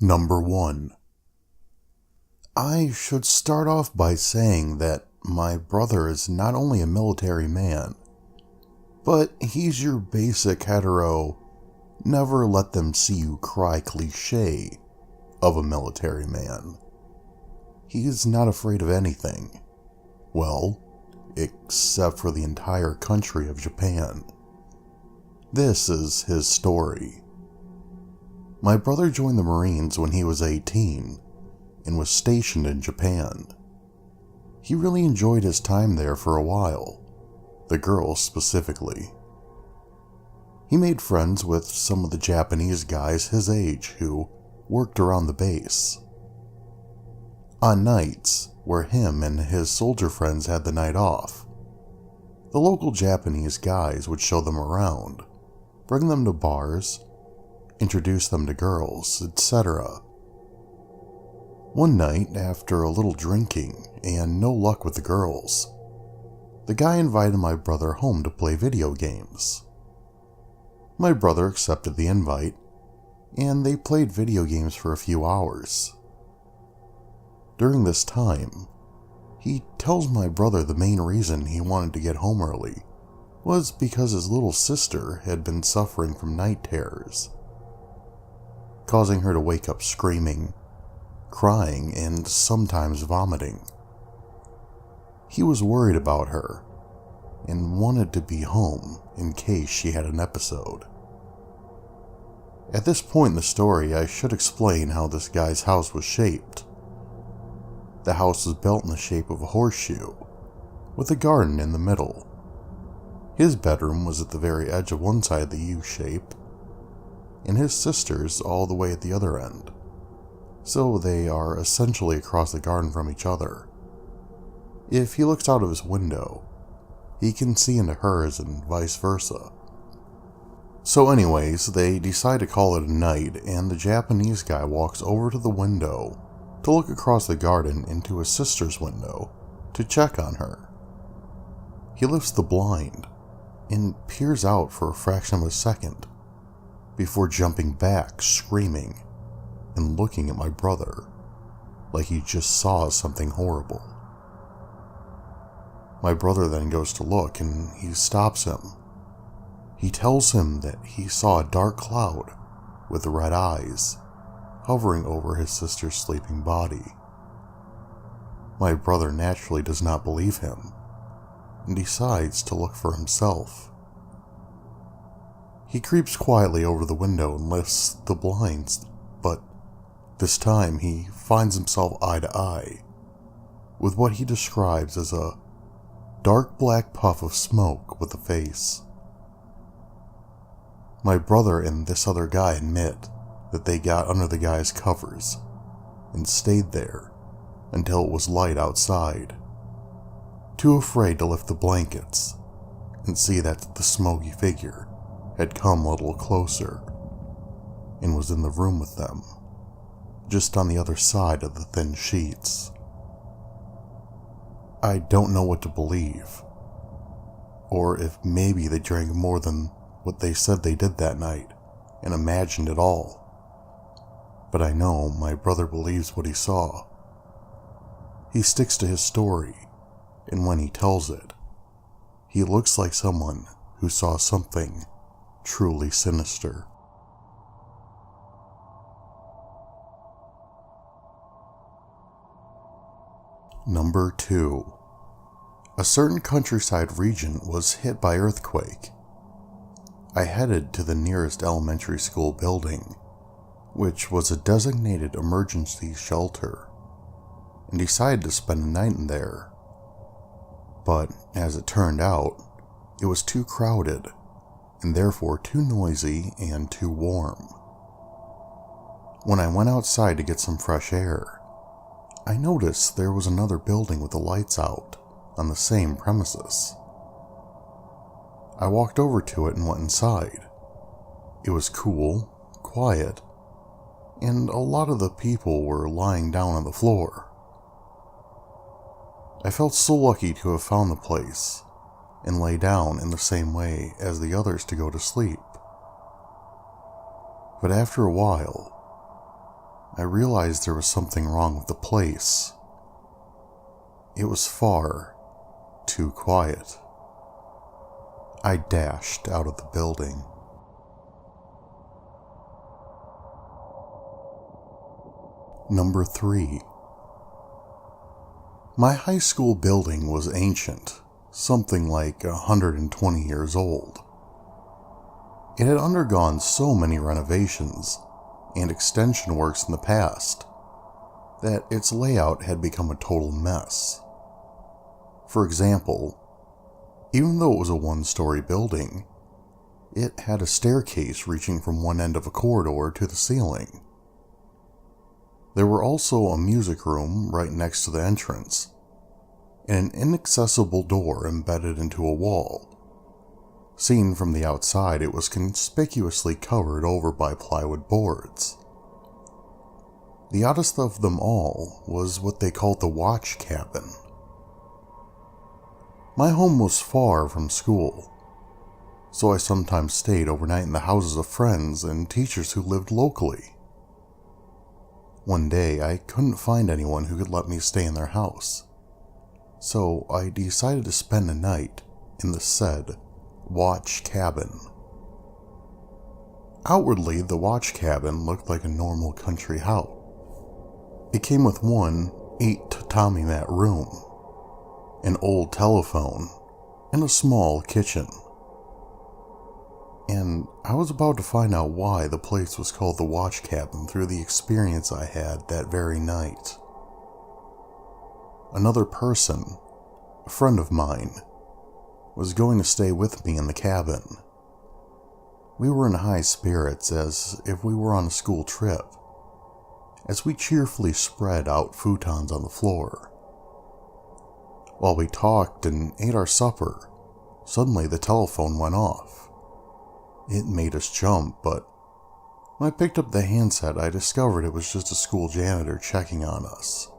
Number 1. I should start off by saying that my brother is not only a military man, but he's your basic hetero, never let them see you cry cliché of a military man. He is not afraid of anything. Well, except for the entire country of Japan. This is his story. My brother joined the Marines when he was 18 and was stationed in Japan. He really enjoyed his time there for a while, the girls specifically. He made friends with some of the Japanese guys his age who worked around the base. On nights where him and his soldier friends had the night off, the local Japanese guys would show them around, bring them to bars, introduce them to girls, etc. One night, after a little drinking and no luck with the girls, the guy invited my brother home to play video games. My brother accepted the invite, and they played video games for a few hours. During this time, he tells my brother the main reason he wanted to get home early was because his little sister had been suffering from night terrors, causing her to wake up screaming, crying, and sometimes vomiting. He was worried about her and wanted to be home in case she had an episode. At this point in the story, I should explain how this guy's house was shaped. The house was built in the shape of a horseshoe, with a garden in the middle. His bedroom was at the very edge of one side of the U shape, and his sister's all the way at the other end, so they are essentially across the garden from each other. If he looks out of his window, he can see into hers and vice versa. So anyways, they decide to call it a night, and the Japanese guy walks over to the window to look across the garden into his sister's window to check on her. He lifts the blind and peers out for a fraction of a second before jumping back, screaming, and looking at my brother like he just saw something horrible. My brother then goes to look and he stops him. He tells him that he saw a dark cloud with red eyes hovering over his sister's sleeping body. My brother naturally does not believe him and decides to look for himself. He creeps quietly over the window and lifts the blinds, but this time he finds himself eye to eye with what he describes as a dark black puff of smoke with a face. My brother and this other guy admit that they got under the guy's covers and stayed there until it was light outside, too afraid to lift the blankets and see that the smoky figure had come a little closer and was in the room with them, just on the other side of the thin sheets. I don't know what to believe, or if maybe they drank more than what they said they did that night and imagined it all. But I know my brother believes what he saw. He sticks to his story, and when he tells it, he looks like someone who saw something truly sinister. Number 2. A certain countryside region was hit by earthquake. I headed to the nearest elementary school building, which was a designated emergency shelter, and decided to spend the night in there. But as it turned out, it was too crowded, and therefore too noisy and too warm. When I went outside to get some fresh air, I noticed there was another building with the lights out on the same premises. I walked over to it and went inside. It was cool, quiet, and a lot of the people were lying down on the floor. I felt so lucky to have found the place and lay down in the same way as the others to go to sleep. But after a while, I realized there was something wrong with the place. It was far too quiet. I dashed out of the building. Number 3. My high school building was ancient, something like 120 years old. It had undergone so many renovations and extension works in the past that its layout had become a total mess. For example, even though it was a one-story building, it had a staircase reaching from one end of a corridor to the ceiling. There were also a music room right next to the entrance, and an inaccessible door embedded into a wall. Seen from the outside, it was conspicuously covered over by plywood boards. The oddest of them all was what they called the watch cabin. My home was far from school, so I sometimes stayed overnight in the houses of friends and teachers who lived locally. One day, I couldn't find anyone who could let me stay in their house, so I decided to spend a night in the said watch cabin. Outwardly, the watch cabin looked like a normal country house. It came with one 8-tatami mat room, an old telephone, and a small kitchen. And I was about to find out why the place was called the watch cabin through the experience I had that very night. Another person, a friend of mine, was going to stay with me in the cabin. We were in high spirits as if we were on a school trip, as we cheerfully spread out futons on the floor. While we talked and ate our supper, suddenly the telephone went off. It made us jump, but when I picked up the handset, I discovered it was just a school janitor checking on us.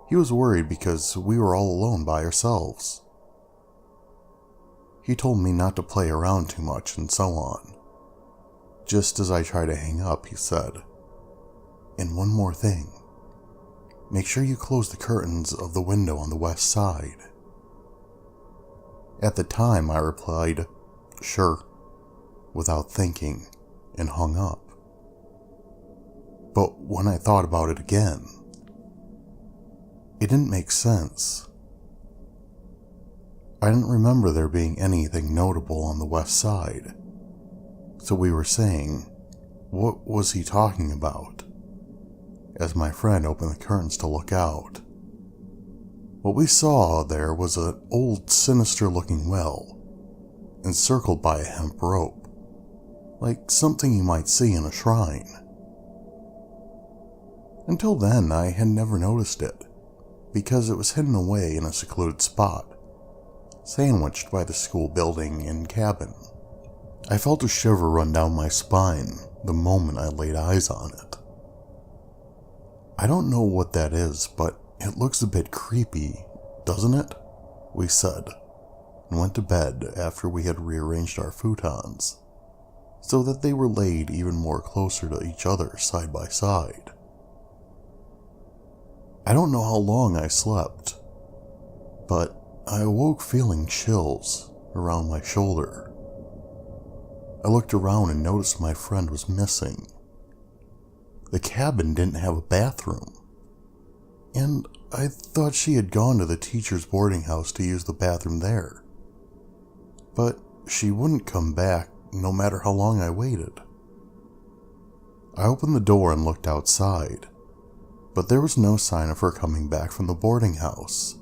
He was worried because we were all alone by ourselves. He told me not to play around too much and so on. Just as I tried to hang up, he said, "And one more thing. Make sure you close the curtains of the window on the west side." At the time, I replied, "Sure," without thinking, and hung up. But when I thought about it again, it didn't make sense. I didn't remember there being anything notable on the west side. So we were saying, what was he talking about? As my friend opened the curtains to look out. What we saw there was an old sinister-looking well, encircled by a hemp rope, like something you might see in a shrine. Until then, I had never noticed it, because it was hidden away in a secluded spot, sandwiched by the school building and cabin. I felt a shiver run down my spine the moment I laid eyes on it. "I don't know what that is, but it looks a bit creepy, doesn't it?" we said, and went to bed after we had rearranged our futons, so that they were laid even more closer to each other side by side. I don't know how long I slept, but I awoke feeling chills around my shoulder. I looked around and noticed my friend was missing. The cabin didn't have a bathroom, and I thought she had gone to the teacher's boarding house to use the bathroom there. But she wouldn't come back no matter how long I waited. I opened the door and looked outside, but there was no sign of her coming back from the boarding house.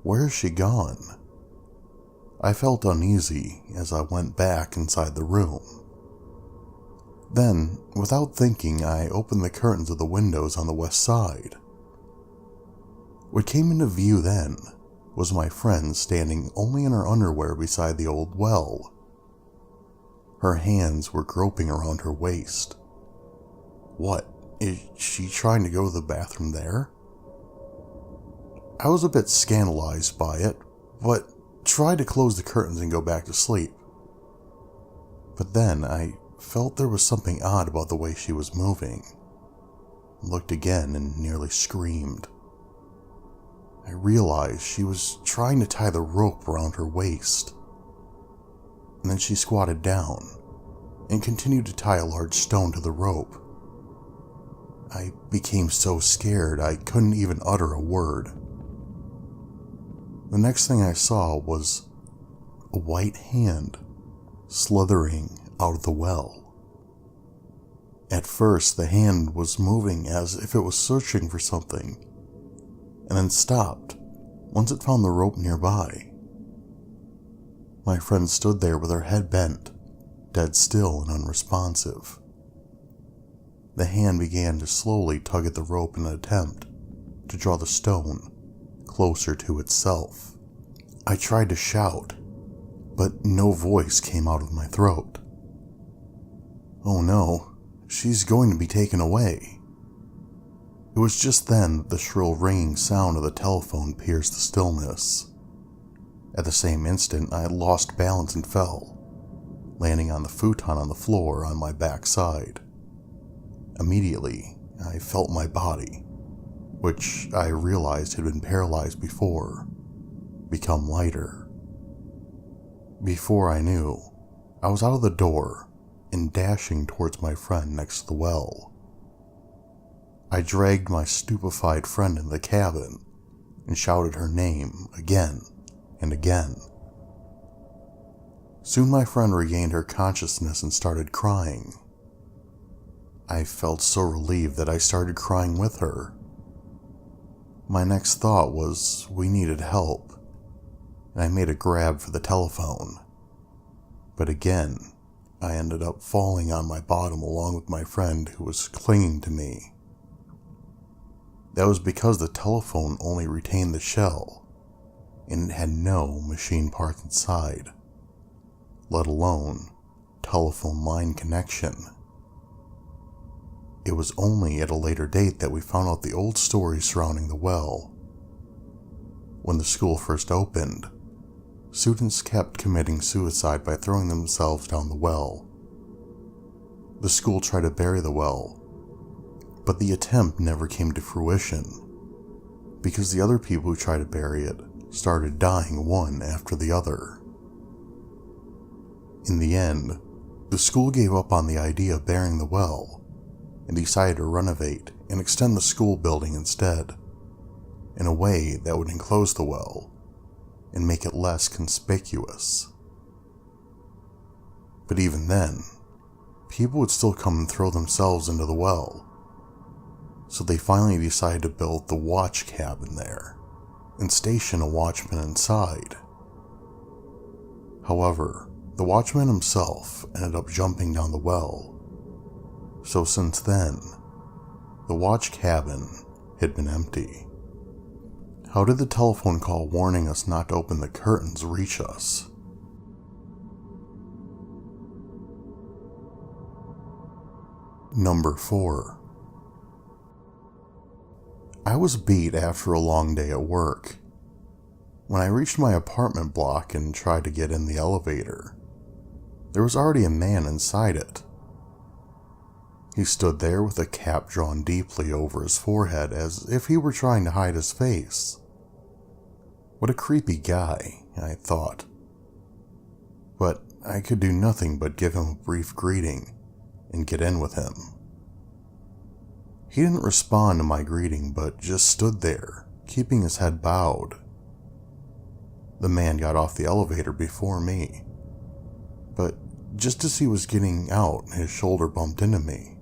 Where is she gone? I felt uneasy as I went back inside the room. Then, without thinking, I opened the curtains of the windows on the west side. What came into view then was my friend standing only in her underwear beside the old well. Her hands were groping around her waist. What, is she trying to go to the bathroom there? I was a bit scandalized by it, but tried to close the curtains and go back to sleep. But then I felt there was something odd about the way she was moving. looked again, and nearly screamed. I realized she was trying to tie the rope around her waist. And then she squatted down and continued to tie a large stone to the rope. I became so scared I couldn't even utter a word. The next thing I saw was a white hand slithering out of the well. At first, the hand was moving as if it was searching for something, and then stopped once it found the rope nearby. My friend stood there with her head bent, dead still and unresponsive. The hand began to slowly tug at the rope in an attempt to draw the stone closer to itself. I tried to shout, but no voice came out of my throat. Oh no, she's going to be taken away. It was just then that the shrill ringing sound of the telephone pierced the stillness. At the same instant, I lost balance and fell, landing on the futon on the floor on my backside. Immediately, I felt my body, which I realized had been paralyzed before, become lighter. Before I knew, I was out of the door and dashing towards my friend next to the well. I dragged my stupefied friend into the cabin and shouted her name again and again. Soon my friend regained her consciousness and started crying. I felt so relieved that I started crying with her. My next thought was we needed help, and I made a grab for the telephone. But again, I ended up falling on my bottom along with my friend who was clinging to me. That was because the telephone only retained the shell, and it had no machine parts inside, let alone telephone line connection. It was only at a later date that we found out the old story surrounding the well. When the school first opened, students kept committing suicide by throwing themselves down the well. The school tried to bury the well, but the attempt never came to fruition because the other people who tried to bury it started dying one after the other. In the end, the school gave up on the idea of burying the well and decided to renovate and extend the school building instead, in a way that would enclose the well and make it less conspicuous. But even then, people would still come and throw themselves into the well, so they finally decided to build the watch cabin there and station a watchman inside. However, the watchman himself ended up jumping down the well. So since then, the watch cabin had been empty. How did the telephone call warning us not to open the curtains reach us? Number 4. I was beat after a long day at work. When I reached my apartment block and tried to get in the elevator, there was already a man inside it. He stood there with a cap drawn deeply over his forehead as if he were trying to hide his face. What a creepy guy, I thought. But I could do nothing but give him a brief greeting and get in with him. He didn't respond to my greeting but just stood there, keeping his head bowed. The man got off the elevator before me, but just as he was getting out, his shoulder bumped into me.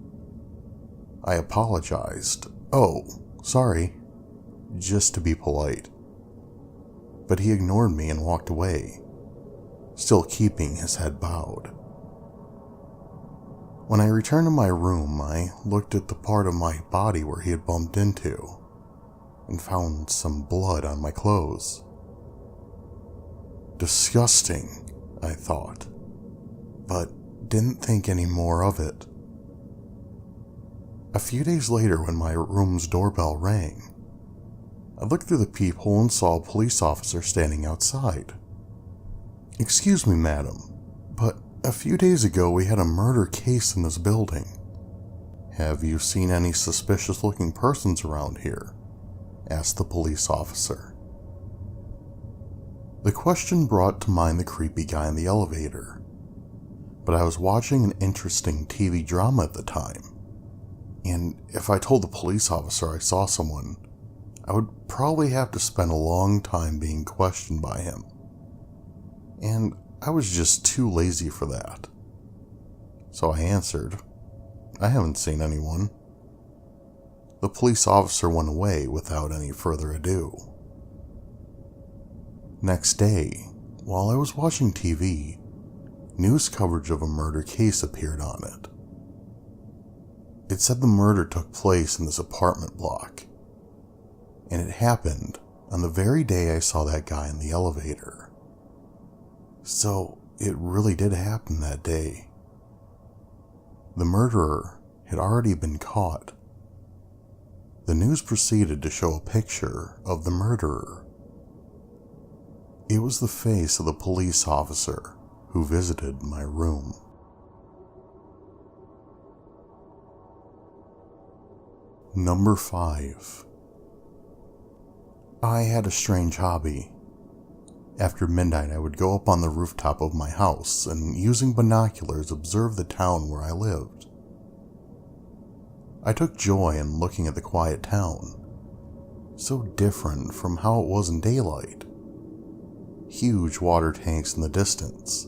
I apologized. "Oh, sorry," just to be polite. But he ignored me and walked away, still keeping his head bowed. When I returned to my room, I looked at the part of my body where he had bumped into and found some blood on my clothes. Disgusting, I thought, but didn't think any more of it. A few days later, when my room's doorbell rang, I looked through the peephole and saw a police officer standing outside. "Excuse me, madam, but a few days ago we had a murder case in this building. "Have you seen any suspicious looking persons around here?" asked the police officer. The question brought to mind the creepy guy in the elevator, but I was watching an interesting TV drama at the time, and if I told the police officer I saw someone, I would probably have to spend a long time being questioned by him, and I was just too lazy for that. So I answered, "I haven't seen anyone." The police officer went away without any further ado. Next day, while I was watching TV, news coverage of a murder case appeared on it. It said the murder took place in this apartment block, and it happened on the very day I saw that guy in the elevator. So it really did happen that day. The murderer had already been caught. The news proceeded to show a picture of the murderer. It was the face of the police officer who visited my room. Number 5. I had a strange hobby. After midnight, I would go up on the rooftop of my house and, using binoculars, observe the town where I lived. I took joy in looking at the quiet town, so different from how it was in daylight. Huge water tanks in the distance,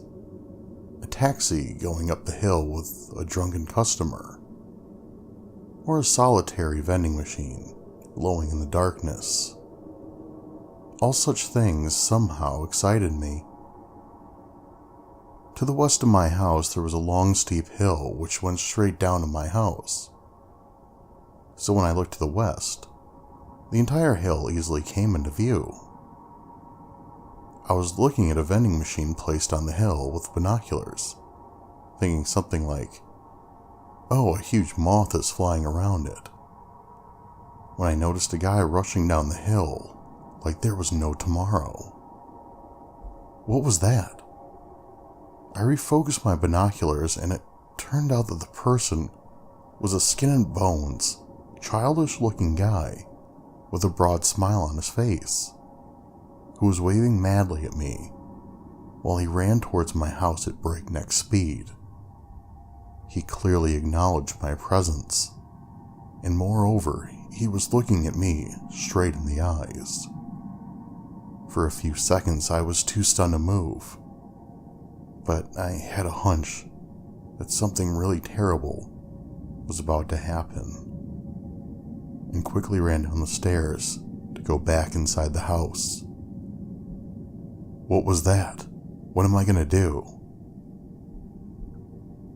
a taxi going up the hill with a drunken customer, or a solitary vending machine glowing in the darkness. All such things somehow excited me. To the west of my house there was a long steep hill which went straight down to my house. So when I looked to the west, the entire hill easily came into view. I was looking at a vending machine placed on the hill with binoculars, thinking something like, "Oh, a huge moth is flying around it," when I noticed a guy rushing down the hill like there was no tomorrow. What was that? I refocused my binoculars, and it turned out that the person was a skin and bones, childish-looking guy with a broad smile on his face, who was waving madly at me while he ran towards my house at breakneck speed. He clearly acknowledged my presence, and moreover, he was looking at me straight in the eyes. For a few seconds, I was too stunned to move, but I had a hunch that something really terrible was about to happen, and quickly ran down the stairs to go back inside the house. What was that? What am I gonna do?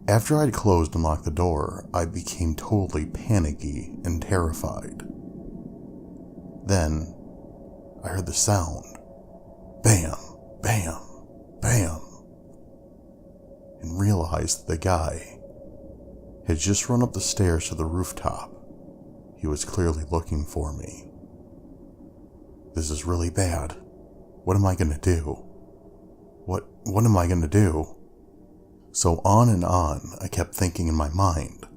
After I'd closed and locked the door, I became totally panicky and terrified. Then, I heard the sound. Bam, bam, bam, and realized that the guy had just run up the stairs to the rooftop. He was clearly looking for me. This is really bad. What am I gonna do? What am I gonna do? So on and on I kept thinking in my mind,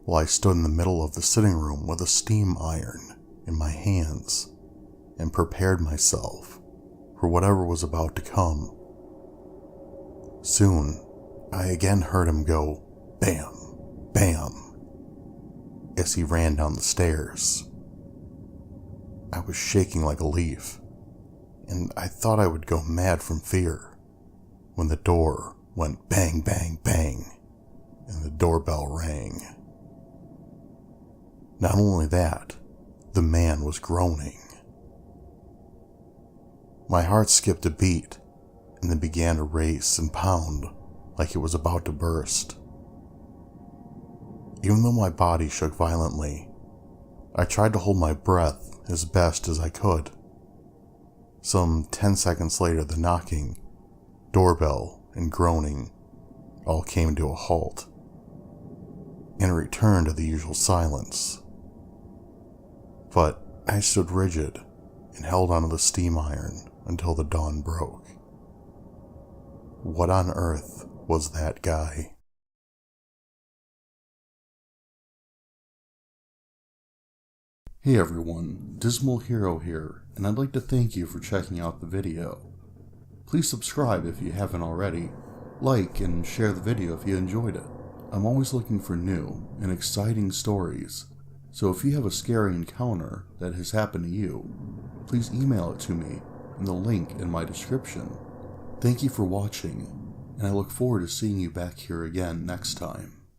while I stood in the middle of the sitting room with a steam iron in my hands and prepared myself for whatever was about to come. Soon, I again heard him go bam, bam, as he ran down the stairs. I was shaking like a leaf, and I thought I would go mad from fear when the door went bang, bang, bang, and the doorbell rang. Not only that, the man was groaning. My heart skipped a beat and then began to race and pound like it was about to burst. Even though my body shook violently, I tried to hold my breath as best as I could. Some 10 seconds later, the knocking, doorbell, and groaning all came to a halt, and a return to the usual silence. But I stood rigid and held onto the steam iron until the dawn broke. What on earth was that guy? Hey everyone, Dismal Hero here, and I'd like to thank you for checking out the video. Please subscribe if you haven't already, like and share the video if you enjoyed it. I'm always looking for new and exciting stories, so if you have a scary encounter that has happened to you, please email it to me in the link in my description. Thank you for watching, and I look forward to seeing you back here again next time.